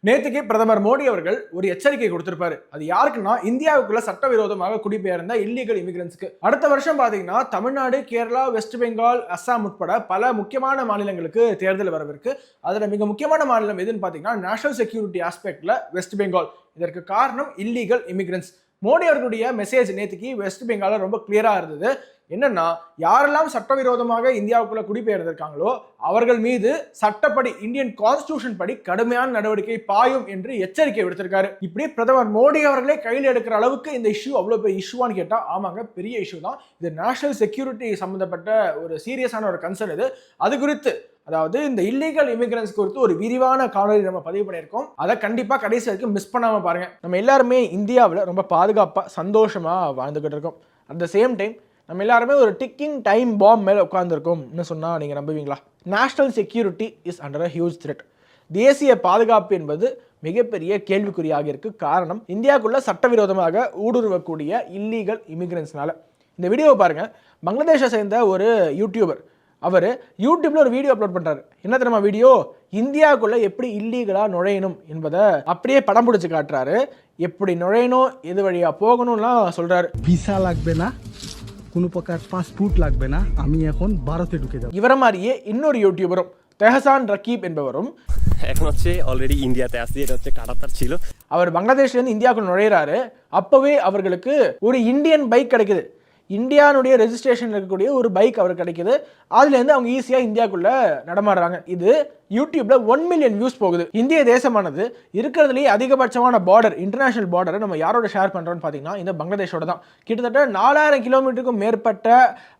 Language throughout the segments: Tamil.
நேத்துக்கு பிரதமர் மோடி அவர்கள் ஒரு எச்சரிக்கை கொடுத்திருப்பாரு. அது யாருக்குன்னா இந்தியாவுக்குள்ள சட்டவிரோதமாக குடிபெயர்ந்த இல்லீகல் இமிகிரன்ட்ஸ்க்கு. அடுத்த வருஷம் பாத்தீங்கன்னா தமிழ்நாடு, கேரளா, வெஸ்ட் பெங்கால், அஸ்ஸாம் உட்பட பல முக்கியமான மாநிலங்களுக்கு தேர்தல் வரவிருக்கு. அதுல மிக முக்கியமான மாநிலம் எதுன்னு பாத்தீங்கன்னா நேஷனல் செக்யூரிட்டி ஆஸ்பெக்ட்ல வெஸ்ட் பெங்கால். இதற்கு காரணம் இல்லீகல் இமிகிரன்ட்ஸ். மோடி அவர்களுடைய மெசேஜ் நேத்துக்கு வெஸ்ட் பெங்கால ரொம்ப கிளியரா இருந்தது. என்னன்னா, யாரெல்லாம் சட்டவிரோதமாக இந்தியாவுக்குள்ள குடிபெயர்ந்திருக்காங்களோ அவர்கள் மீது சட்டப்படி இந்தியன் கான்ஸ்டிடியூஷன் படி கடுமையான நடவடிக்கை பாயும் என்று எச்சரிக்கை விடுத்திருக்காரு. இப்படி பிரதமர் மோடி அவர்களே கையில் எடுக்கிற அளவுக்கு இந்த இஷ்யூ அவ்வளவு பெரிய இஷ்யூவான்னு கேட்டா ஆமாங்க, பெரிய இஷ்யூ தான். இது நேஷனல் செக்யூரிட்டி சம்பந்தப்பட்ட ஒரு சீரியஸான ஒரு கன்சர்ன். இது அது குறித்து, அதாவது இந்த இல்லீகல் இமிகிரன்ஸ் குறித்து ஒரு விரிவான காணொலி நம்ம பதிவு பண்ணியிருக்கோம். அதை கண்டிப்பா கடைசி வரைக்கும் மிஸ் பண்ணாம பாருங்க. நம்ம எல்லாருமே இந்தியாவில் ரொம்ப பாதுகாப்பா சந்தோஷமா வாழ்ந்துகிட்டு இருக்கோம். அட் த சேம் டைம் நம்ம எல்லாருமே ஒரு டிக்கிங் டைம் பாம் மேலே உட்காந்துருக்கோம்னு சொன்னால் நீங்கள் நம்புவீங்களா? National security is under a huge threat. தேசிய பாதுகாப்பு என்பது மிகப்பெரிய கேள்விக்குறியாக இருக்கு. காரணம், இந்தியாவுக்குள்ள சட்டவிரோதமாக ஊடுருவக்கூடிய இல்லீகல் இமிகிரன்ஸ்னால. இந்த வீடியோவை பாருங்க. பங்களாதேஷை சேர்ந்த ஒரு யூடியூபர், அவர் யூடியூப்ல ஒரு வீடியோ அப்லோட் பண்றாரு. என்ன தெரியுமா வீடியோ? இந்தியாவுக்குள்ள எப்படி இல்லீகலா நுழையணும் என்பதை அப்படியே படம் பிடிச்சு காட்டுறாரு. எப்படி நுழையணும், எது வழியா போகணும்லாம் சொல்றாரு. ভিসা লাগবে না, কোনো প্রকার পাসপোর্ট লাগবে না, আমি এখন ভারতে ঢুকে যাব। இவர மாதிரியே இன்னொரு யூடியூபரும் தெஹசான் ரக்கீப் என்பவரும் এখন হচ্ছে অলরেডি ইন্ডিয়াতে আসি, এটা হচ্ছে কাটাতার ছিল। அவர் பங்களாதேஷ்ல இருந்து இந்தியாவுக்கு நுழையிறாரு. அப்பவே அவர்களுக்கு ஒரு இந்தியன் பைக் கிடைக்குது. இந்தியானுடைய ரெஜிஸ்ட்ரேஷன் இருக்கக்கூடிய ஒரு பைக் அவருக்கு கிடைக்குது. அதுலேருந்து அவங்க ஈஸியாக இந்தியாவுக்குள்ள நடமாடுறாங்க. இது யூடியூப்ல 1 மில்லியன் வியூஸ் போகுது. இந்திய தேசமானது இருக்கிறதுலேயே அதிகபட்சமான பார்டர், இன்டர்நேஷனல் பார்டரை நம்ம யாரோட ஷேர் பண்ணுறோம்னு பார்த்தீங்கன்னா இந்த பங்களாதேஷோட தான். கிட்டத்தட்ட 4000 கிலோமீட்டருக்கும் மேற்பட்ட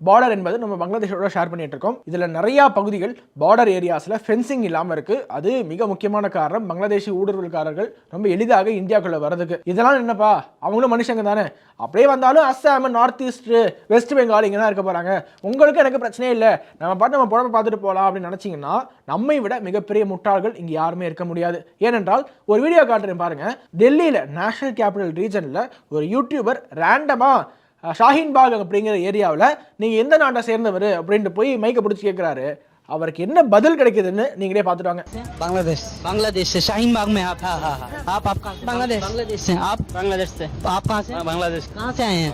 பார்டர் என்பது நம்ம பங்களாதேஷோட ஷேர் பண்ணிட்டு இருக்கோம். இதில் நிறையா பகுதிகள் பார்டர் ஏரியாஸில் ஃபென்சிங் இல்லாமல் இருக்கு. அது மிக முக்கியமான காரணம். பங்களாதேஷி ஊடுருவல்காரர்கள் ரொம்ப எளிதாக இந்தியாவுக்குள்ள வரதுக்கு. இதெல்லாம் என்னப்பா, அவங்களும் மனுஷங்க தானே. அப்படியே வந்தாலும் அஸ்ஸாம், நார்த் ஈஸ்ட், வெஸ்ட் பெங்கால் இங்கே தான் இருக்க போகிறாங்க. உங்களுக்கு எனக்கு பிரச்சனையே இல்லை, நம்ம பாட்டு நம்ம புடவை பார்த்துட்டு போகலாம் அப்படின்னு நினச்சிங்கன்னா நம்மை விட மிகப்பெரிய முட்டாள்கள் இங்கே யாருமே இருக்க முடியாது. ஏனென்றால் ஒரு வீடியோ காட்டுறேன் பாருங்க. டெல்லியில் நேஷனல் கேபிட்டல் ரீஜனில் ஒரு யூடியூபர் ரேண்டமாக ஷாஹீன் பாக் அப்படிங்கிற ஏரியாவில் நீங்கள் எந்த நாட்டை சேர்ந்தவர் அப்படின்ட்டு போய் மைக்கை பிடிச்சி கேட்குறாரு. அவருக்கு என்ன பதில் கிடைக்குதுன்னு நீங்களே பார்த்துட்டு வாங்க. बांग्लादेश से शाहीन बाग में आप आप बांग्लादेश से आप बांग्लादेश से आप कहाँ से? बांग्लादेश। कहाँ से आए हैं?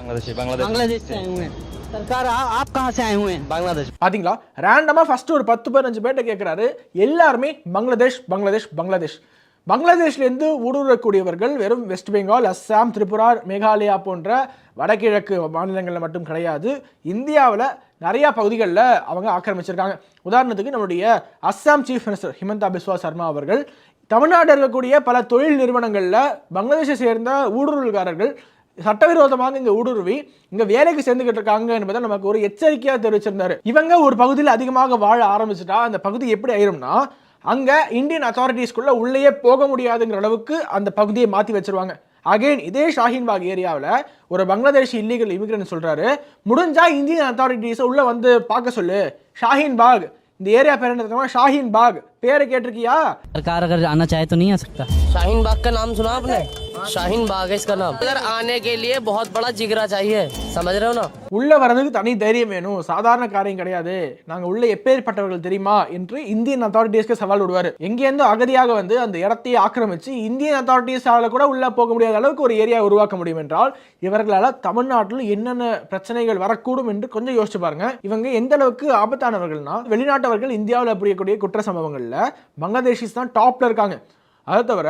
बांग्लादेश से आए हुए हैं। सरकार आप कहाँ से आए हुए हैं? बांग्लादेश। பாத்தீங்களா, ரேண்டமா ஃபர்ஸ்ட் ஒரு 10-15 பேர்ட்ட கேட்கிறாரு. எல்லாருமே பங்களாதேஷ் பங்களாதேஷ் பங்களாதேஷ். பங்களாதேஷ்லேருந்து ஊடுருவக்கூடியவர்கள் வெறும் வெஸ்ட் பெங்கால், அஸ்ஸாம், திரிபுரா, மேகாலயா போன்ற வடகிழக்கு மாநிலங்களில் மட்டும் கிடையாது. இந்தியாவில் நிறையா பகுதிகளில் அவங்க ஆக்கிரமிச்சிருக்காங்க. உதாரணத்துக்கு நம்முடைய அஸ்ஸாம் சீஃப் மினிஸ்டர் ஹிமந்தா பிஸ்வா சர்மா அவர்கள் தமிழ்நாட்டில் இருக்கக்கூடிய பல தொழில் நிறுவனங்களில் பங்களாதேஷை சேர்ந்த ஊடுருவல்காரர்கள் சட்டவிரோதமாக இங்கே ஊடுருவி இங்கே வேலைக்கு சேர்ந்துக்கிட்டு இருக்காங்க என்பதை நமக்கு ஒரு எச்சரிக்கையாக தெரிவிச்சிருந்தாரு. இவங்க ஒரு பகுதியில் அதிகமாக வாழ ஆரம்பிச்சுட்டா அந்த பகுதி எப்படி ஆயிரும்னா, அங்கே இந்தியன் அத்தாரிட்டிஸ்குள்ள உள்ளேயே போக முடியாதுங்கிற அளவுக்கு அந்த பகுதியை மாற்றி வச்சிருவாங்க. அகைன் இதே ஷாஹீன் பாக் ஏரியாவில் ஒரு பங்களாதேஷ் இல்லீகல் இமிகிரன்ட் சொல்றாரு, முடிஞ்சா இந்தியன் அத்தாரிட்டிஸை உள்ள வந்து பார்க்க சொல்லு. ஷாஹீன் பாக், இந்த ஏரியா பேர் என்ன? ஷாஹீன் பாக். பேரை கேட்டிருக்கியா? सरकार अगर आना चाहे तो नहीं आ सकता। शाहीन बाग का नाम सुना आपने? शाहीन बाग है इसका नाम। अगर आने के लिए बहुत बड़ा जिगरा चाहिए, समझ रहे हो ना? உள்ள வரதுக்கு தனி தைரியம் வேணும், சாதாரண காரியம் கிடையாது. நாங்க உள்ள எப்பேற்பட்டவர்கள் தெரியுமா என்று இந்தியன் அத்தாரிட்டிஸ்க்கு சவால் விடுவாரு. எங்கேருந்து அகதியாக வந்து அந்த இடத்தையே ஆக்கிரமிச்சு இந்தியன் அத்தாரிட்டிஸால கூட உள்ள போக முடியாத அளவுக்கு ஒரு ஏரியா உருவாக்க முடியும் என்றால் இவர்களால் தமிழ்நாட்டில் என்னென்ன பிரச்சனைகள் வரக்கூடும் என்று கொஞ்சம் யோசிச்சு பாருங்க. இவங்க எந்த அளவுக்கு ஆபத்தானவர்கள்னா, வெளிநாட்டவர்கள் இந்தியாவில் புரியக்கூடிய குற்ற சம்பவங்கள் பங்களாதேஷிஸ் தான் டாப்ல இருக்காங்க. அதை தவிர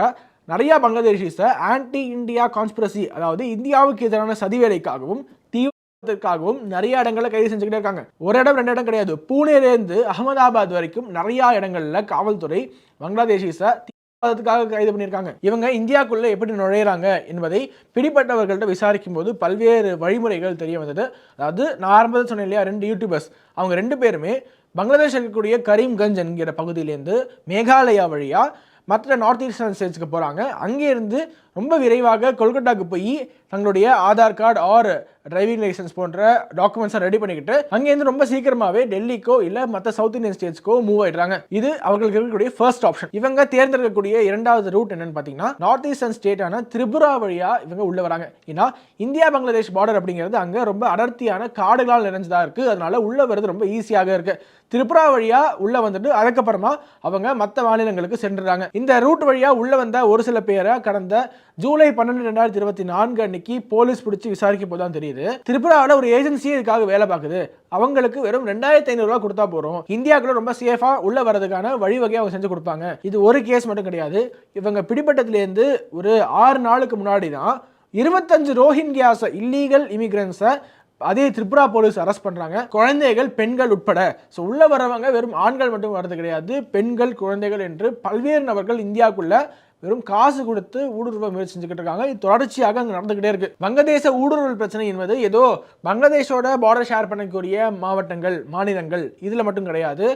நிறைய பங்களாதேஷிஸை ஆன்டி இந்தியா கான்ஸ்பிரசி, அதாவது இந்தியாவுக்கு எதிரான சதிவேலைக்காகவும் தீவிரத்திற்காகவும் நிறைய இடங்களில் கைது செஞ்சுக்கிட்டே இருக்காங்க. ஒரு இடம் 2 இடம் கிடையாது. பூனேலேருந்து அகமதாபாத் வரைக்கும் நிறைய இடங்கள்ல காவல்துறை பங்களாதேஷிஸை தீவிரவாதத்துக்காக கைது பண்ணியிருக்காங்க. இவங்க இந்தியாவுக்குள்ள எப்படி நுழையிறாங்க என்பதை பிடிப்பட்டவர்கள்ட்ட விசாரிக்கும் போது பல்வேறு வழிமுறைகள் தெரிய வந்தது. அதாவது நான் ஆரம்பத்தில் சொன்னேன் இல்லையா, 2 யூடியூபர்ஸ், அவங்க 2 பேருமே பங்களாதேஷ் இருக்கக்கூடிய கரீம்கஞ்ச் என்கிற பகுதியிலேருந்து மேகாலயா வழியா மற்ற நார்த் ஈஸ்டர்ன் ஸ்டேட்ஸ்க்கு போகிறாங்க. அங்கேருந்து ரொம்ப விரைவாக கொல்கட்டாவுக்கு போய் தங்களுடைய Aadhaar card or driving license போன்ற டாக்குமெண்ட்ஸை ரெடி பண்ணிக்கிட்டு அங்கேருந்து ரொம்ப சீக்கிரமாவே டெல்லிக்கோ இல்ல மற்ற சவுத் இந்தியன் ஸ்டேட்ஸ்க்கோ மூவ் ஆயிடுறாங்க. இது அவர்களுக்கு இருக்கக்கூடிய ஃபர்ஸ்ட் ஆப்ஷன். இவங்க தேர்ந்தெடுக்கக்கூடிய இரண்டாவது ரூட் என்னன்னு பாத்தீங்கன்னா நார்த் ஈஸ்டர்ன் ஸ்டேட்டான திரிபுரா வழியா இவங்க உள்ள வராங்க. ஏன்னா இந்தியா பங்களாதேஷ் பார்டர் அப்படிங்கிறது அங்க ரொம்ப அடர்த்தியான காடுகளால் நிறைஞ்சதா இருக்கு. அதனால உள்ள வருது ரொம்ப ஈஸியாக இருக்கு. திரிபுரா வழியா உள்ள வந்துட்டு அதுக்கப்புறமா அவங்க மற்ற மாநிலங்களுக்கு சென்றுறாங்க. இந்த ரூட் வழியா உள்ள வந்த ஒரு சில பேரை கடந்த ஜூலை 12, 2024 அன்னைக்கு போலீஸ் பிடிச்சி விசாரிக்க போதான் தெரியுது. திரிபுராவில் ஒரு ஏஜென்சியே இதுக்காக வேலை பார்க்குது. அவங்களுக்கு வெறும் 2500 ரூபாய் கொடுத்தா போறோம், இந்தியாவுக்குள்ள ரொம்ப சேஃபா உள்ள வரதுக்கான வழிவகையை அவங்க செஞ்சு கொடுப்பாங்க. இது ஒரு கேஸ் மட்டும் கிடையாது. இவங்க பிடிபட்டதுலேருந்து ஒரு 6 நாளுக்கு முன்னாடி தான் 25 ரோஹிங்கியாஸ் இல்லீகல் இமிகிரன்ஸை அதே திரிபுரா போலீஸ் அரெஸ்ட் பண்றாங்க. குழந்தைகள், பெண்கள் உட்பட. ஸோ உள்ள வரவங்க வெறும் ஆண்கள் மட்டும் வரது கிடையாது, பெண்கள், குழந்தைகள் என்று பல்வேறு நபர்கள் இந்தியாவுக்குள்ள வெறும் காசு கொடுத்து ஊடுருவ முயற்சி செஞ்சுக்கிட்டு இருக்காங்க. இது தொடர்ச்சியாக அங்கே நடந்துகிட்டே இருக்கு. வங்கதேச ஊடுருவல் பிரச்சனை என்பது ஏதோ பங்களாதேஷோட பார்டர் ஷேர் பண்ணக்கூடிய மாவட்டங்கள், மாநிலங்கள் இதுல மட்டும் கிடையாது.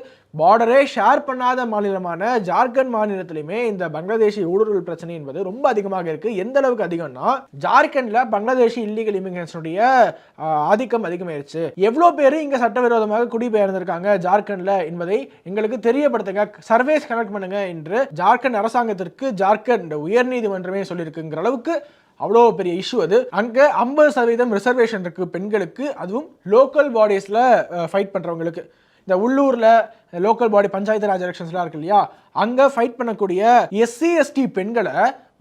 பார்டரே ஷேர் பண்ணாத மாநிலமான ஜார்க்கண்ட் மாநிலத்திலுமே இந்த பங்களாதேஷி ஊடுருவல் பிரச்சனை என்பது ரொம்ப அதிகமாக இருக்கு. எந்த அளவுக்கு அதிகம்னா ஜார்க்கண்ட்ல பங்களாதேஷி இல்லீகல் இமிகிரன்ஸுடைய ஆதிக்கம் அதிகமாயிருச்சு. எவ்வளோ பேர் இங்க சட்டவிரோதமாக குடிபெயர்ந்திருக்காங்க ஜார்க்கண்ட்ல என்பதை எங்களுக்கு தெரியப்படுத்துங்க, சர்வேஸ் கனெக்ட் பண்ணுங்க என்று ஜார்க்கண்ட் அரசாங்கத்திற்கு ஜார்க்கண்ட் உயர்நீதிமன்றமே சொல்லியிருக்குங்கிற அளவுக்கு அவ்வளோ பெரிய இஷ்யூ அது. அங்கே 50% ரிசர்வேஷன் இருக்கு பெண்களுக்கு, அதுவும் லோக்கல் பாடிஸ்ல ஃபைட் பண்றவங்களுக்கு. இந்த உள்ளூர்ல லோக்கல் பாடி பஞ்சாயத்து ராஜ் எலெக்ஷன்ஸ்லாம் இருக்கு இல்லையா, அங்க ஃபைட் பண்ணக்கூடிய SC ST பெண்களை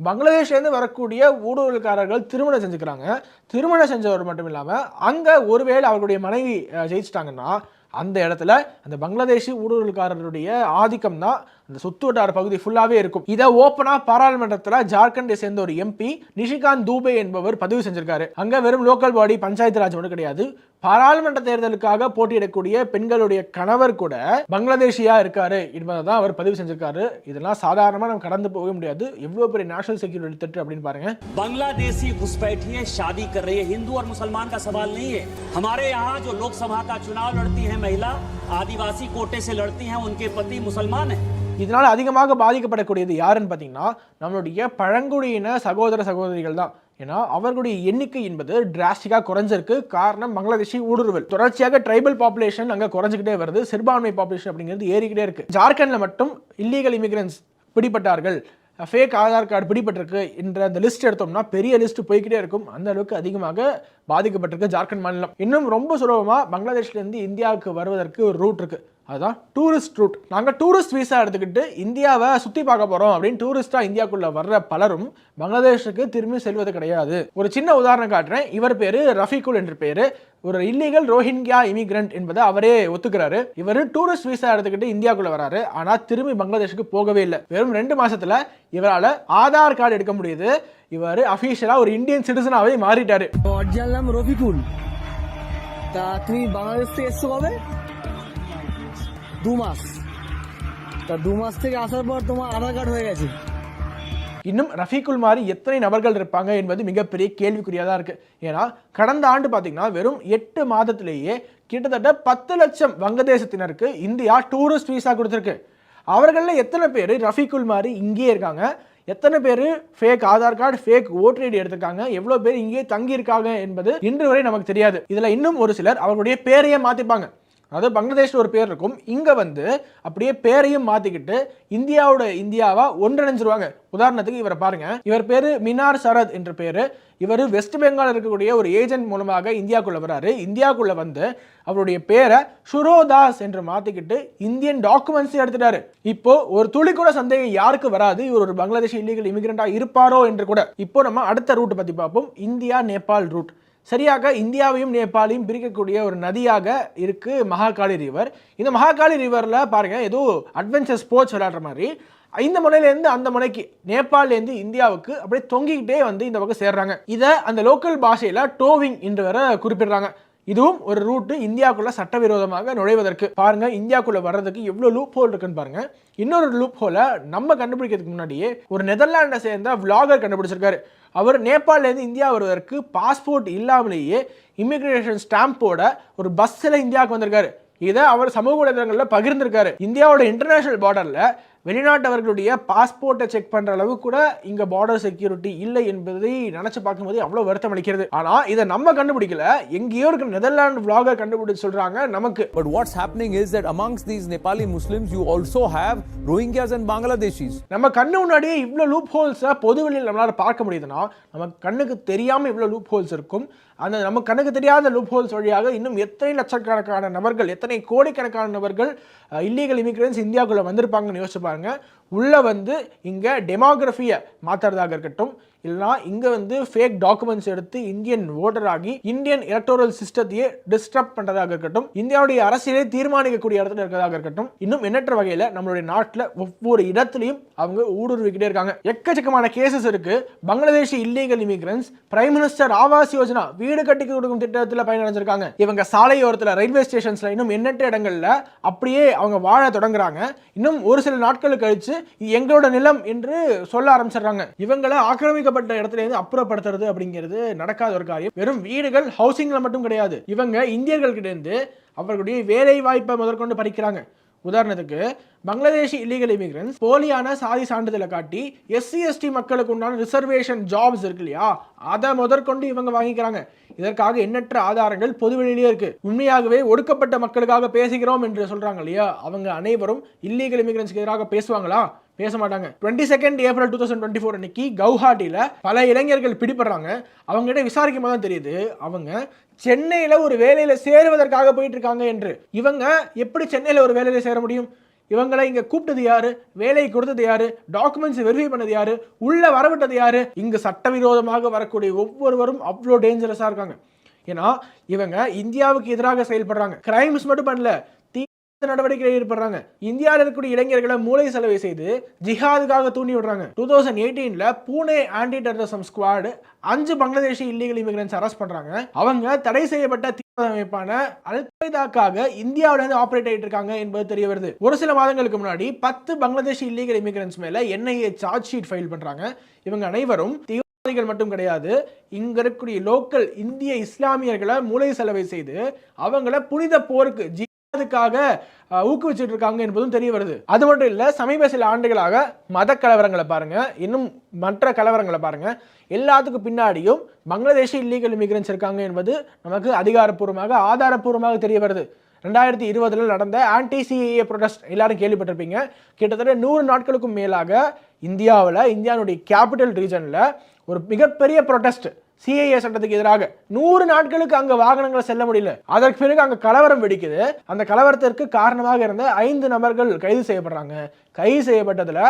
பங்களாதேஷ்லேருந்து வரக்கூடிய ஊடுருவல்காரர்கள் திருமணம் செஞ்சுக்கிறாங்க. திருமணம் செஞ்சவர் மட்டும் இல்லாமல் அங்கே ஒருவேளை அவர்களுடைய மனைவி ஜெயிச்சிட்டாங்கன்னா அந்த இடத்துல அந்த பங்களாதேஷி ஊடுருவல்காரருடைய ஆதிக்கம் தான் அந்த சுத்து வட்டார பகுதி ஃபுல்லாவே இருக்கும். இதை ஓப்பனா பாராளுமன்றத்தில் ஜார்க்கண்டை சேர்ந்த ஒரு MP நிஷிகாந்த் தூபே என்பவர் பதிவு செஞ்சிருக்காரு. அங்க வெறும் லோக்கல் பாடி பஞ்சாயத்து ராஜ் மட்டும் கிடையாது, பாராளுமன்ற தேர்தலுக்காக போட்டியிடக்கூடிய பெண்களுடைய கணவர் கூட பங்களாதேஷியா இருக்காரு என்பதை தான் அவர் பதிவு செஞ்சிருக்காரு. இதெல்லாம் சாதாரணமா நம்ம கடந்து போக முடியாது. எவ்வளவு பெரிய நேஷனல் செக்யூரிட்டி திட்டு அப்படின்னு பாருங்க. बांग्लादेशी घुसपैठिए शादी कर रही है, हिंदू और मुसलमान का सवाल नहीं है. हमारे यहाँ जो लोकसभा का चुनाव लड़ती है महिला, आदिवासी कोटे से लड़ती हैं, उनके पति मुसलमान हैं. இதனால் அதிகமாக பாதிக்கப்படக்கூடியது யாருன்னு பார்த்தீங்கன்னா நம்மளுடைய பழங்குடியின சகோதர சகோதரிகள் தான். ஏன்னா அவர்களுடைய எண்ணிக்கை என்பது டிராஸ்டிக்காக குறைஞ்சிருக்கு. காரணம் பங்களாதேஷி ஊடுருவல். தொடர்ச்சியாக ட்ரைபல் பாப்புலேஷன் அங்கே குறைஞ்சிக்கிட்டே வருது, சிறுபான்மை பாப்புலேஷன் அப்படிங்கிறது ஏறிக்கிட்டே இருக்கு. ஜார்க்கண்ட்ல மட்டும் இல்லீகல் இமிகிரன்ஸ் பிடிபட்டார்கள், ஃபேக் ஆதார் கார்டு பிடிபட்டிருக்கு என்ற அந்த லிஸ்ட் எடுத்தோம்னா பெரிய லிஸ்ட் போய்கிட்டே இருக்கும். அந்த அளவுக்கு அதிகமாக பாதிக்கப்பட்டிருக்கு ஜார்க்கண்ட் மாநிலம். இன்னும் ரொம்ப சுலபமா பங்களாதேஷ்லேருந்து இந்தியாவுக்கு வருவதற்கு ஒரு ரூட் இருக்கு, அதுதான் டூரிஸ்ட் ரூட். நாங்கள் டூரிஸ்ட் வீசா எடுத்துக்கிட்டு இந்தியாவை சுற்றி பார்க்க போகிறோம் அப்படின்னு டூரிஸ்டாக இந்தியாவுக்குள்ளே வர்ற பலரும் பங்களாதேஷுக்கு திரும்பி செல்வது கிடையாது. ஒரு சின்ன உதாரணம் காட்டுறேன். இவர் பேர் ரஃபீகுல் என்று பேர், ஒரு இல்லீகல் ரோஹிங்கியா இமிகிரண்ட் என்பதை அவரே ஒத்துக்கிறாரு. இவர் டூரிஸ்ட் வீசா எடுத்துக்கிட்டு இந்தியாவுக்குள்ளே வராரு, ஆனால் திரும்பி பங்களாதேஷுக்கு போகவே இல்லை. வெறும் 2 மாசத்துல இவரால் ஆதார் கார்டு எடுக்க முடியுது. இவர் அஃபீஷியலா ஒரு இந்தியன் சிட்டிசனாவே மாறிட்டாரு. অরিজিনাল নাম রফিকুল। তা তুমি বাংলাদেশ থেকে এসছো কবে? 2 মাস। তা 2 মাস থেকে আসার পর তোমার আধার কার্ড হয়ে গেছে। இன்னும் ரஃபீகுல் மாதிரி எத்தனை நபர்கள் இருப்பாங்க என்பது மிகப்பெரிய கேள்விக்குறியாக தான் இருக்கு. ஏன்னா கடந்த ஆண்டு பார்த்தீங்கன்னா வெறும் 8 மாதத்திலேயே கிட்டத்தட்ட 10 லட்சம் வங்கதேசத்தினருக்கு இந்தியா டூரிஸ்ட் வீசா கொடுத்துருக்கு. அவர்களில் எத்தனை பேர் ரஃபீகுல் மாதிரி இங்கேயே இருக்காங்க, எத்தனை பேர் fake Aadhaar card, fake voter ID எடுத்திருக்காங்க, எவ்வளோ பேர் இங்கேயே தங்கி இருக்காங்க என்பது இன்று வரை நமக்கு தெரியாது. இதில் இன்னும் ஒரு சிலர் அவர்களுடைய பேரையே மாற்றிப்பாங்க. அதாவது பங்களாதேஷில் ஒரு பேர் இருக்கும், இங்கே வந்து அப்படியே பேரையும் மாற்றிக்கிட்டு இந்தியாவா ஒன்றிணைஞ்சிருவாங்க. உதாரணத்துக்கு இவரை பாருங்க, இவர் பேர் மினார் சரத் என்ற பேர். இவர் வெஸ்ட் பெங்கால் இருக்கக்கூடிய ஒரு ஏஜென்ட் மூலமாக இந்தியாவுக்குள்ள வராரு. இந்தியாவுக்குள்ள வந்து அவருடைய பேரை ஷுரோதாஸ் என்று மாற்றிக்கிட்டு இந்தியன் டாக்குமெண்ட்ஸ் எடுத்துட்டாரு. இப்போ ஒரு துளி கூட சந்தேகம் யாருக்கு வராது, இவர் ஒரு பங்களாதேஷ் இல்லீகல் இமிகிரண்டா இருப்பாரோ என்று கூட. இப்போ நம்ம அடுத்த ரூட் பற்றி பார்ப்போம், இந்தியா நேபாள் ரூட். சரியாக இந்தியாவையும் நேபாளையும் பிரிக்கக்கூடிய ஒரு நதியாக இருக்கு மகாகாளி ரிவர். இந்த மகாகாளி ரிவர்ல பாருங்க ஏதோ அட்வென்ச்சர் ஸ்போர்ட்ஸ் விளையாடுற மாதிரி இந்த முனையிலேருந்து அந்த முனைக்கு நேபாளிலேருந்து இந்தியாவுக்கு அப்படியே தொங்கிக்கிட்டே வந்து இந்த பக்கம் சேர்றாங்க. இதை அந்த லோக்கல் பாஷையில் டோவிங் என்று வர குறிப்பிடுறாங்க. இதுவும் ஒரு ரூட்டு இந்தியாவுக்குள்ள சட்டவிரோதமாக நுழைவதற்கு. பாருங்க இந்தியாவுக்குள்ள வர்றதுக்கு எவ்வளவு லூப் ஹோல் இருக்குன்னு பாருங்க. இன்னொரு லூப் ஹோலை நம்ம கண்டுபிடிக்கிறதுக்கு முன்னாடியே ஒரு நெதர்லாண்டை சேர்ந்த விளாகர் கண்டுபிடிச்சிருக்காரு. அவர் நேபாளிலேருந்து இந்தியா வருவதற்கு பாஸ்போர்ட் இல்லாமலேயே இமிகிரேஷன் ஸ்டாம்போட ஒரு பஸ்ஸில் இந்தியாவுக்கு வந்திருக்காரு. இதை அவர் சமூக வலைதளங்களில் பகிர்ந்திருக்காரு. இந்தியாவோட இன்டர்நேஷனல் பார்டரில் வெளிநாட்டவர்களுடைய பாஸ்போர்ட்டை செக் பண்ற அளவு கூட இங்க பார்டர் செக்யூரிட்டி இல்லை என்பதை நினைச்சு பார்க்கும்போது அவ்வளவு வருத்தம் அளிக்கிறது. ஆனா இதை நம்ம கண்டுபிடிக்கல, எங்கேயோ இருக்கிற நெதர்லாந்து vlogger கண்டுபிடிச்சு சொல்றாங்க நமக்கு. But what's happening is that amongst these Nepali Muslims you also have Rohingyas and Bangladeshis. நம்ம கண்ணு முன்னாடியே இவ்வளவு லூப் ஹோல்ஸை பொதுவெளியில் நம்மளால பார்க்க முடியுதுன்னா நம்ம கண்ணுக்கு தெரியாம இவ்வளவு லூப் ஹோல்ஸ் இருக்கும். அந்த நம்ம கண்ணுக்கு தெரியாத லூப் ஹோல்ஸ் வழியாக இன்னும் எத்தனை லட்சக்கணக்கான நபர்கள், எத்தனை கோடிக்கணக்கான நபர்கள் இல்லீகல் இமிகிரன்ஸ் இந்தியாவுக்குள்ள வந்திருப்பாங்கன்னு யோசிச்சு பாருங்க. உள்ள வந்து இங்க டெமோகிராஃபியை மாத்துறதாக இருக்கட்டும், இல்லைனா இங்க வந்து ஃபேக் டாக்குமெண்ட்ஸ் எடுத்து இந்தியன் ஓட்டர் ஆகி இந்தியன் எலக்டோரல் சிஸ்டத்தையே டிஸ்டர்ப் பண்றதாக இருக்கட்டும், இந்தியாவுடைய அரசியலை தீர்மானிக்கக்கூடிய இடத்துல இருக்கிறதாக இருக்கட்டும், இன்னும் எண்ணற்ற வகையில நம்மளுடைய நாட்டில் ஒவ்வொரு இடத்துலையும் அவங்க ஊடுருவிக்கிட்டே இருக்காங்க. எக்கச்சக்கமான கேசஸ் இருக்கு. Bangladeshi illegal immigrants prime minister Awas Yojana வீடு கட்டி கொடுக்கும் திட்டத்தில் பயனடைஞ்சிருக்காங்க. இவங்க சாலையோரத்தில், ரயில்வே ஸ்டேஷன்ஸ்ல, இன்னும் எண்ணற்ற இடங்கள்ல அப்படியே அவங்க வாழ தொடங்குறாங்க. இன்னும் ஒரு சில நாட்கள் கழிச்சு எங்களோட நிலம் என்று சொல்ல ஆரம்பிச்சிடுறாங்க. இவங்களை ஆக்கிரமிக்கப்பட்ட இடத்துல இருந்து அப்புறப்படுத்துறது அப்படிங்கிறது நடக்காத ஒரு காரியம். வெறும் வீடுகள், ஹவுசிங்ல மட்டும் கிடையாது, இவங்க இந்தியர்கள் கிட்ட இருந்து அவர்களுடைய வேலை வாய்ப்பை முதற்கொண்டு பறிக்கிறாங்க. உதாரணத்துக்கு பங்களாதேஷி இல்லீகல் இமிகிரன்ஸ் போலியான சாதி சான்றிதழை காட்டி SC/ST மக்களுக்கு உண்டான ரிசர்வேஷன் ஜாப்ஸ் இருக்கு இல்லையா, அதை முதற்கொண்டு இவங்க வாங்கிக்கிறாங்க. இதற்காக எண்ணற்ற ஆதாரங்கள் பொதுவெளியிலே இருக்கு. உண்மையாகவே ஒடுக்கப்பட்ட மக்களுக்காக பேசுகிறோம் என்று சொல்றாங்க இல்லையா, அவங்க அனைவரும் இல்லீகல் இமிகிரன்ஸ்க்கு எதிராக பேசுவாங்களா? பேச மாட்டாங்க. 22 ஏப்ரல் 2024 அன்னைக்கு கவுஹாட்டில பல இளைஞர்கள் பிடிபடுறாங்க. அவங்க கிட்ட விசாரிக்கும் போது தான் தெரியுது அவங்க சென்னையில ஒரு வேலையில சேருவதற்காக போயிட்டு இருக்காங்க என்று. இவங்க எப்படி சென்னையில ஒரு வேலையில சேர முடியும்? இவங்களை இங்க கூப்பிட்டது யாரு? வேலையை கொடுத்தது யாரு? டாக்குமெண்ட்ஸ் வெரிஃபை பண்ணது யாரு? உள்ள வரவிட்டது யாரு? இங்க சட்டவிரோதமாக வரக்கூடிய ஒவ்வொருவரும் அவ்வளோ டேஞ்சரஸா இருக்காங்க. ஏன்னா இவங்க இந்தியாவுக்கு எதிராக செயல்படுறாங்க. கிரைம்ஸ் மட்டும் பண்ணல, நடவடிக்கையில் ஈடுபடுறாங்க. இந்தியாவில் இருக்கக்கூடிய இளைஞர்களை மூளை செலவை செய்து ஜிஹாதுக்காக தூண்டி விடுறாங்க. 2018 Pune anti terrorism squad 5 Bangladeshi illegal immigrants arrest பண்றாங்க. அவங்க தடை செய்யப்பட்ட தீவிரவாத அமைப்பான அல்-கொய்தாக்காக இந்தியாவில இருந்து ஆபரேட் ஆயிட்டு இருக்காங்க என்பது தெரிய வருது. ஒரு சில மாதங்களுக்கு முன்னாடி 10 பங்களாதேஷி இல்லீகல் இமிகிரன்ஸ் மேல NIA சார்ஜ் ஷீட் ஃபைல் பண்றாங்க. இவங்க அனைவரும் தீவிரவாதிகள் மட்டும் கிடையாது, இங்க இருக்கக்கூடிய லோக்கல் இந்திய இஸ்லாமியர்களை மூளை செலவை செய்து அவங்கள புனித போருக்கு அதுக்காக ஊக்குவிச்சுட்டு இருக்காங்க என்பதும் தெரிய வருது. அது மட்டும் இல்ல, சமீப சில ஆண்டுகளாக மத கலவரங்களை பாருங்க, இன்னும் மற்ற கலவரங்களை பாருங்க, எல்லாத்துக்கும் பின்னாடியும் பங்களாதேஷி இல்லீகல் இமிகிரன்ஸ் இருக்காங்க என்பது நமக்கு அதிகாரப்பூர்வமாக, ஆதாரப்பூர்வமாக தெரிய வருது. 2020 நடந்த ஆன்டி CAA ப்ரொடெஸ்ட் எல்லாரும் கேள்விப்பட்டிருப்பீங்க. கிட்டத்தட்ட 100 நாட்களுக்கும் மேலாக இந்தியாவுடைய கேபிட்டல் ரீஜன்ல ஒரு மிகப்பெரிய ப்ரொடெஸ்ட் CAA சட்டத்துக்கு எதிராக 100 நாட்களுக்கு அங்க வாகனங்களை செல்ல முடியல. அதற்கு பிறகு அங்க கலவரம் வெடிக்குது. அந்த கலவரத்திற்கு காரணமாக இருந்த 5 நபர்கள் கைது செய்யப்படுறாங்க. கைது செய்யப்பட்டதுல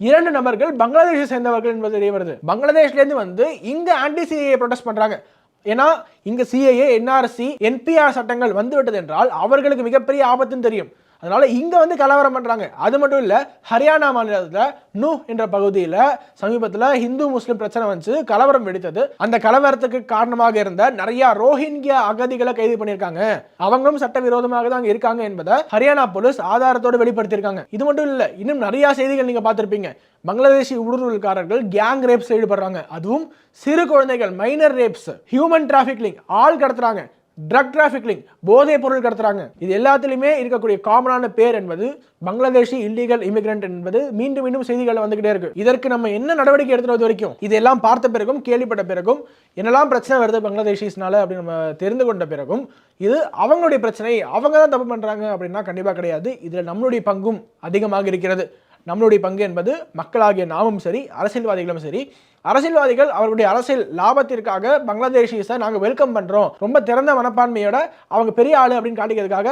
2 நபர்கள் பங்களாதேஷை சேர்ந்தவர்கள் என்பது தெரிய வருது. பங்களாதேஷ்ல இருந்து வந்து இங்க ஆன்டி CAA ப்ரொடெஸ்ட் பண்றாங்க. ஏன்னா இங்க CAA, NRC, NPR சட்டங்கள் வந்துவிட்டது என்றால் அவர்களுக்கு மிகப்பெரிய ஆபத்துன்னு தெரியும். அதனால இங்க வந்து கலவரம் பண்றாங்க. அது மட்டும் இல்ல, ஹரியானா மாநிலத்தில் நூ என்ற பகுதியில் சமீபத்தில் இந்து முஸ்லிம் பிரச்சனை வந்து கலவரம் வெடித்தது. அந்த கலவரத்துக்கு காரணமாக இருந்த நிறைய ரோஹிங்கியா அகதிகளை கைது பண்ணியிருக்காங்க. அவங்களும் சட்டவிரோதமாக தான் இருக்காங்க என்பதை ஹரியானா போலீஸ் ஆதாரத்தோடு வெளிப்படுத்தியிருக்காங்க. இது மட்டும் இல்ல, இன்னும் நிறைய செய்திகள் நீங்க பார்த்திருப்பீங்க. பங்களாதேஷி ஊடுருவல்காரர்கள் கேங் ரேப்ஸ் ஈடுபடுறாங்க. அதுவும் சிறு குழந்தைகள், மைனர் ரேப்ஸ், ஹியூமன் டிராஃபிக்லிங், ஆள் கடத்துறாங்க, ட்ரக் டிராஃபிக்லிங், போதைப் பொருள் கடத்துறாங்க. இது எல்லாத்திலுமே இருக்கக்கூடிய காமனான பேர் என்பது பங்களாதேஷி இல்லீகல் இமிகிரண்ட் என்பது மீண்டும் மீண்டும் செய்திகள் வந்துகிட்டே இருக்கு. இதற்கு நம்ம என்ன நடவடிக்கை எடுத்துறது வரைக்கும், இதெல்லாம் பார்த்த பிறகும், கேள்விப்பட்ட பிறகும், என்னெல்லாம் பிரச்சனை வருது பங்களாதேஷிஸ்னால அப்படின்னு நம்ம தெரிந்து கொண்ட பிறகும், இது அவங்களுடைய பிரச்சனை, அவங்க தான் தப்பு பண்றாங்க அப்படின்னா கண்டிப்பா கிடையாது. இதுல நம்மளுடைய பங்கும் அதிகமாக இருக்கிறது. நம்மளுடைய பங்கு என்பது மக்களாகிய நாமும் சரி, அரசியல்வாதிகளும் சரி, அரசியல்வாதிகள் அவர்களுடைய அரசியல் லாபத்திற்காக பங்களாதேஷிஸை நாங்கள் வெல்கம் பண்றோம், ரொம்ப திறந்த மனப்பான்மையோட அவங்க பெரிய ஆளு அப்படின்னு காட்டிக்கிறதுக்காக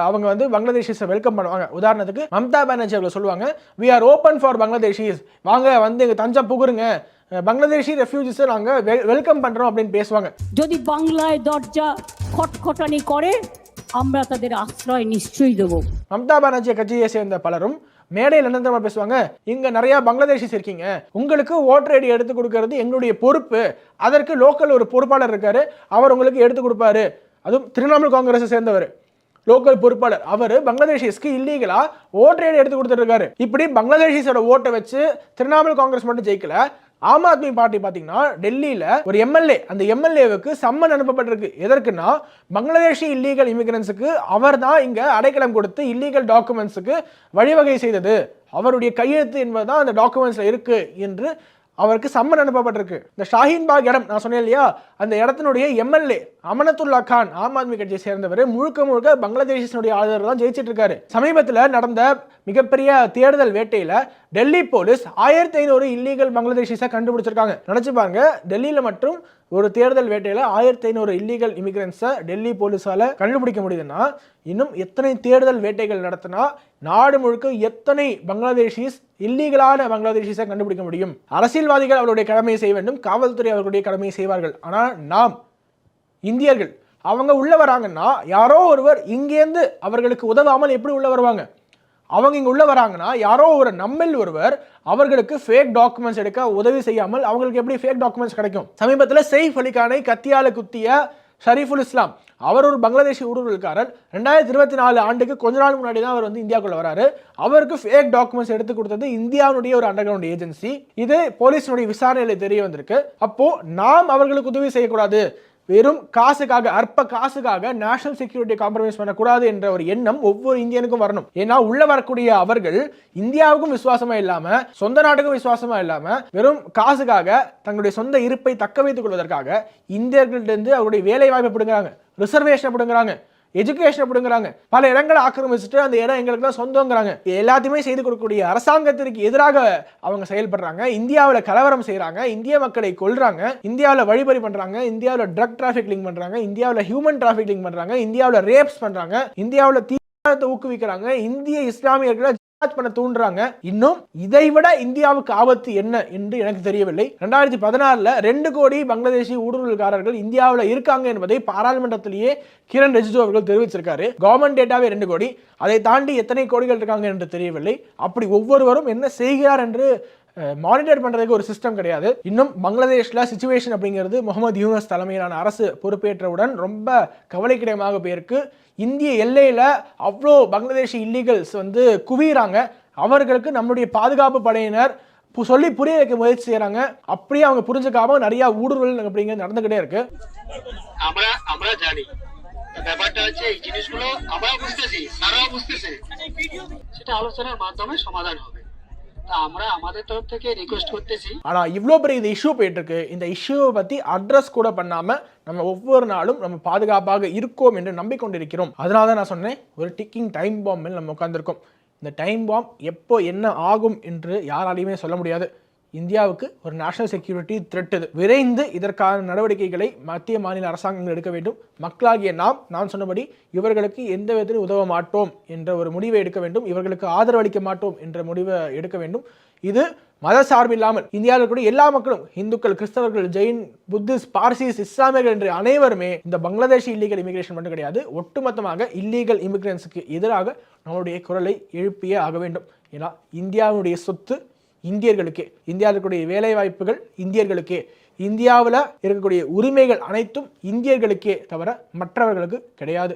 அவங்க வந்து பங்களாதேஷிஸை வெல்கம் பண்ணுவாங்க. உதாரணத்துக்கு மம்தா பானர்ஜி அவர்கள் சொல்லுவாங்க, we are open for பங்களாதேஷிஸ், வாங்க வந்து எங்க தஞ்சம் புகுருங்க, பங்களாதேஷி ரெஃப்யூஜிஸை நாங்கள் வெல்கம் பண்றோம் அப்படின்னு பேசுவாங்க. যদি বাংলায় দরজা খটখটানি করে আমরা তাদের আশ্রয় নিশ্চয়ই দেব. மம்தா பானர்ஜி கட்சியை சேர்ந்த பலரும் மேடையில் என்ன பேசுவாங்க, இங்க நிறைய பங்களாதேஷிஸ் இருக்கீங்க, உங்களுக்கு ஓட்டர் ஐடி எடுத்து கொடுக்கறது எங்களுடைய பொறுப்பு, அதற்கு லோக்கல் ஒரு பொறுப்பாளர் இருக்காரு, அவர் உங்களுக்கு எடுத்து கொடுப்பாரு. அதுவும் திரிணாமுல் காங்கிரஸை சேர்ந்தவர், லோக்கல் பொறுப்பாளர், அவர் பங்களாதேஷிஸ்க்கு இல்லீகலா ஓட்டர் ஐடி எடுத்து கொடுத்துட்டு இருக்காரு. இப்படி பங்களாதேஷிஸோட ஓட்டை வச்சு திரிணாமுல் காங்கிரஸ் மட்டும் ஜெயிக்கல, ஆம் ஆத்மி பார்ட்டி பாத்தீங்கன்னா டெல்லியில ஒரு எம்எல்ஏ, அந்த எம்எல்ஏவுக்கு சம்மன் அனுப்பப்பட்டிருக்கு. எதற்குன்னா பங்களாதேஷி இல்லீகல் இமிகிரன்ஸுக்கு அவர் தான் இங்க அடைக்கலம் கொடுத்து இல்லீகல் டாக்குமெண்ட்ஸுக்கு வழிவகை செய்தது, அவருடைய கையெழுத்து என்பதுதான் அந்த டாக்குமெண்ட்ஸ்ல இருக்கு என்று அவருக்கு சம்மன் அனுப்பப்பட்டிருக்கு. இந்த ஷாஹீன்பாக் இடம் நான் சொன்னேன் இல்லையா, அந்த இடத்தினுடைய எம்எல்ஏ அமனத்துல்லா கான் ஆம் ஆத்மி கட்சியை சேர்ந்தவர் முழுக்க பங்களாதேஷினுடைய ஆதரவு தான் ஜெயிச்சிட்டு இருக்காரு. சமீபத்தில் நடந்த மிகப்பெரிய தேடுதல் வேட்டையில டெல்லி போலீஸ் 1500 இல்லீகல் பங்களாதேஷிஸை கண்டுபிடிச்சிருக்காங்க. நினைச்சு பாருங்க, டெல்லியில மட்டும் ஒரு தேடுதல் வேட்டையில 1500 இல்லீகல் இமிகிரன்ஸை டெல்லி போலீஸால கண்டுபிடிக்க முடியுதுன்னா இன்னும் எத்தனை தேடுதல் வேட்டைகள் நடத்தினா நாடு முழுக்க எத்தனை பங்களாதேஷிஸ் இல்லீகலான பங்களாதேஷிஸை கண்டுபிடிக்க முடியும்? அரசியல்வாதிகள் அவருடைய கடமையை செய்ய வேண்டும், காவல்துறை அவர்களுடைய கடமையை செய்வார்கள். ஆனால் நாம் இந்தியர்கள் அவங்க உள்ள வராங்கன்னா யாரோ ஒருவர் இங்கேருந்து அவர்களுக்கு உதவாமல் எப்படி உள்ள வருவாங்க? அவங்க இங்க உள்ள வராங்கன்னா யாரோ ஒரு நம்மில் ஒருவர் அவர்களுக்கு ஃபேக் டாக்குமெண்ட்ஸ் எடுக்க உதவி செய்யாமல் அவங்களுக்கு எப்படி ஃபேக் டாக்குமெண்ட்ஸ் கிடைக்கும்? சமீபத்தில் செயிஃப் அலி கானை கத்தியால குத்திய ஷரீஃபுல் இஸ்லாம், அவர் ஒரு பங்களாதேஷி ஊடுருவல்காரர். 2024 ஆண்டுக்கு கொஞ்ச நாள் முன்னாடி தான் அவர் வந்து இந்தியாவுக்குள்ள வராரு. அவருக்கு ஃபேக் டாக்குமெண்ட்ஸ் எடுத்து கொடுத்தது இந்தியாவுடைய ஒரு அண்டர் கிரவுண்ட் ஏஜென்சி. இது போலீஸினுடைய விசாரணையில் தெரிய வந்திருக்கு. அப்போ நாம் அவர்களுக்கு உதவி செய்யக்கூடாது, வெறும் காசுக்காக, அற்ப காசுக்காக நேஷனல் செக்யூரிட்டி காம்ப்ரமைஸ் பண்ணக்கூடாது என்ற ஒரு எண்ணம் ஒவ்வொரு இந்தியனுக்கும் வரணும். ஏன்னா உள்ள வரக்கூடிய அவர்கள் இந்தியாவுக்கும் விசுவாசமா இல்லாம, சொந்த நாட்டுக்கும் விசுவாசமா இல்லாம, வெறும் காசுக்காக தங்களுடைய சொந்த இருப்பை தக்க வைத்துக் கொள்வதற்காக இந்தியர்களிடம் அவருடைய வேலை வாய்ப்பை பிடுங்குறாங்க, ரிசர்வேஷன் பிடுங்குறாங்க, எஜுகேஷன் பிடுங்குறாங்க, பல இடங்களை ஆக்கிரமிச்சுட்டு அந்த இடம் எங்களுக்கு தான் சொந்தங்கிறாங்க. எல்லாத்தையுமே செய்து கொடுக்கக்கூடிய அரசாங்கத்திற்கு எதிராக அவங்க செயல்படுறாங்க. இந்தியாவில் கலவரம் செய்யறாங்க, இந்திய மக்களை கொல்றாங்க, இந்தியாவில் வழிபறி பண்றாங்க, இந்தியாவில் ட்ரக் டிராஃபிக்லிங் பண்றாங்க, இந்தியாவில் ஹியூமன் டிராஃபிக்லிங் பண்றாங்க, இந்தியாவில் ரேப்ஸ் பண்றாங்க, இந்தியாவில் தீவிரவாதத்தை ஊக்குவிக்கிறாங்க, இந்திய இஸ்லாமியர்களை பண்ண தூண்டுறாங்க. இன்னும் இதைவிட இந்தியாவுக்கு ஆபத்து என்ன என்று எனக்கு தெரியவில்லை. 2016 2 கோடி பங்களாதேஷி ஊடுருவல்காரர்கள் இந்தியாவில் இருக்காங்க என்பதை பாராளுமன்றத்திலேயே கிரண் ரிஜிஜு அவர்கள் தெரிவிச்சிருக்காரு. கவர்மெண்ட் டேட்டாவே 2 கோடி, அதை தாண்டி எத்தனை கோடிகள் இருக்காங்க என்று தெரியவில்லை. அப்படி ஒவ்வொருவரும் என்ன செய்கிறார் என்று மானிட்டர் பண்றதுக்கு ஒரு சிஸ்டம் கிடையாது. இன்னும் பங்களாதேஷ்ல சிச்சுவேஷன் அப்படிங்கிறது முகமது யூனஸ் தலைமையிலான அரசு பொறுப்பேற்றவுடன் ரொம்ப கவலைக்கிடமாக போயிருக்கு. இந்திய எல்லையில அவ்வளோ பங்களாதேஷி இல்லீகல்ஸ் வந்து குவியறாங்க. அவர்களுக்கு நம்முடைய பாதுகாப்பு படையினர் சொல்லி புரிய வைக்க முயற்சி செய்யறாங்க. அப்படியே அவங்க புரிஞ்சுக்காம நிறைய ஊடுருவல் அப்படிங்கிறது நடந்துகிட்டே இருக்கு. আমরা জানি ব্যাপারটা হচ্ছে এই জিনিসগুলো আমরা বুঝতেছি, তারাও বুঝতেছে, সেটা আলোচনার মাধ্যমে সমাধান হবে. ஆனா இவ்வளவு பெரிய இந்த இஷ்யூ போயிட்டு இருக்கு. இந்த இஷ்யூவை பத்தி அட்ரஸ் கூட பண்ணாம நம்ம ஒவ்வொரு நாளும் நம்ம பாதுகாப்பாக இருக்கோம் என்று நம்பிக்கொண்டிருக்கிறோம். அதனால நான் சொன்னேன், ஒரு டிக்கிங் டைம் பாம் நம்ம உட்கார்ந்துருக்கோம். இந்த டைம் பாம் எப்போ என்ன ஆகும் என்று யாராலையுமே சொல்ல முடியாது. இந்தியாவுக்கு ஒரு நேஷனல் செக்யூரிட்டி த்ரெட் இது. விரைந்து இதற்கான நடவடிக்கைகளை மத்திய மாநில அரசாங்கங்கள் எடுக்க வேண்டும். மக்களாகிய நான் சொன்னபடி இவர்களுக்கு எந்த விதத்திலும் உதவ மாட்டோம் என்ற ஒரு முடிவை எடுக்க வேண்டும். இவர்களுக்கு ஆதரவளிக்க மாட்டோம் என்ற முடிவை எடுக்க வேண்டும். இது மத சார்பில்லாமல் இந்தியாவில் இருக்கக்கூடிய எல்லா மக்களும், இந்துக்கள், கிறிஸ்தவர்கள், ஜெயின், புத்திஸ்ட், பார்சிஸ், இஸ்லாமியர்கள் என்று அனைவருமே இந்த பங்களாதேஷி இல்லீகல் இமிகிரேஷன் மட்டும் கிடையாது, ஒட்டுமொத்தமாக இல்லீகல் இமிகிரன்ஸுக்கு எதிராக நம்மளுடைய குரலை எழுப்பியே ஆக வேண்டும். ஏன்னா இந்தியாவுடைய சொத்து இந்தியர்களுக்கே, இந்தியாவில் இருக்கக்கூடிய வேலை வாய்ப்புகள் இந்தியர்களுக்கே, இந்தியாவில் இருக்கக்கூடிய உரிமைகள் அனைத்தும் இந்தியர்களுக்கே தவிர மற்றவர்களுக்கு கிடையாது.